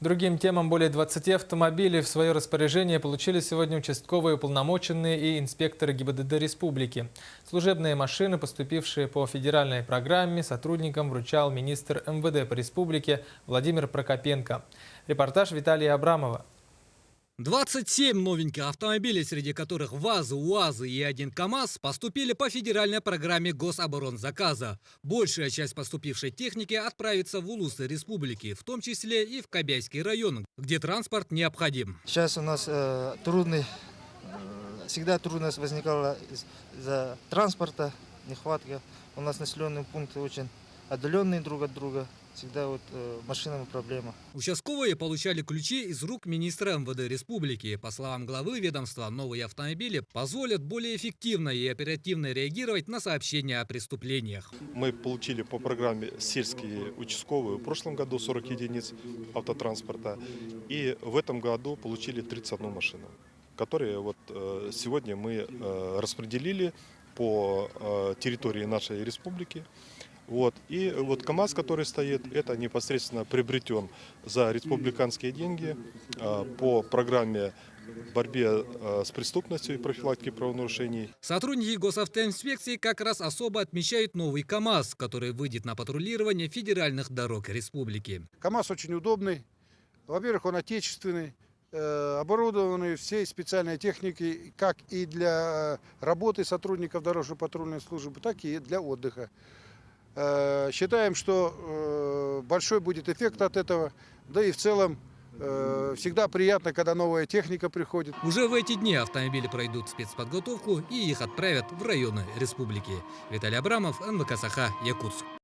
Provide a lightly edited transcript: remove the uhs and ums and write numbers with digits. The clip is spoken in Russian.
Другим темам более 20 автомобилей в свое распоряжение получили сегодня участковые уполномоченные и инспекторы ГИБДД республики. Служебные машины, поступившие по федеральной программе, сотрудникам вручал министр МВД по республике Владимир Прокопенко. Репортаж Виталия Абрамова. 27 новеньких автомобилей, среди которых ВАЗы, УАЗы и один КАМАЗ, поступили по федеральной программе гособоронзаказа. Большая часть поступившей техники отправится в улусы республики, в том числе и в Кобяйский район, где транспорт необходим. Сейчас у нас всегда трудность возникала из-за транспорта, нехватка. У нас населенные пункты очень отдаленные друг от друга. Всегда машинами проблема. Участковые получали ключи из рук министра МВД республики. По словам главы ведомства, новые автомобили позволят более эффективно и оперативно реагировать на сообщения о преступлениях. Мы получили по программе сельские участковые в прошлом году 40 единиц автотранспорта. И в этом году получили 31 машину, которые сегодня мы распределили по территории нашей республики. И КАМАЗ, который стоит, это непосредственно приобретен за республиканские деньги по программе борьбе с преступностью и профилактики правонарушений. Сотрудники госавтоинспекции как раз особо отмечают новый КАМАЗ, который выйдет на патрулирование федеральных дорог республики. КАМАЗ очень удобный. Во-первых, он отечественный, оборудованный всей специальной техникой, как и для работы сотрудников дорожно-патрульной службы, так и для отдыха. Считаем, что большой будет эффект от этого, да и в целом всегда приятно, когда новая техника приходит. Уже в эти дни автомобили пройдут спецподготовку и их отправят в районы республики. Виталий Абрамов, НВК Саха, Якутск.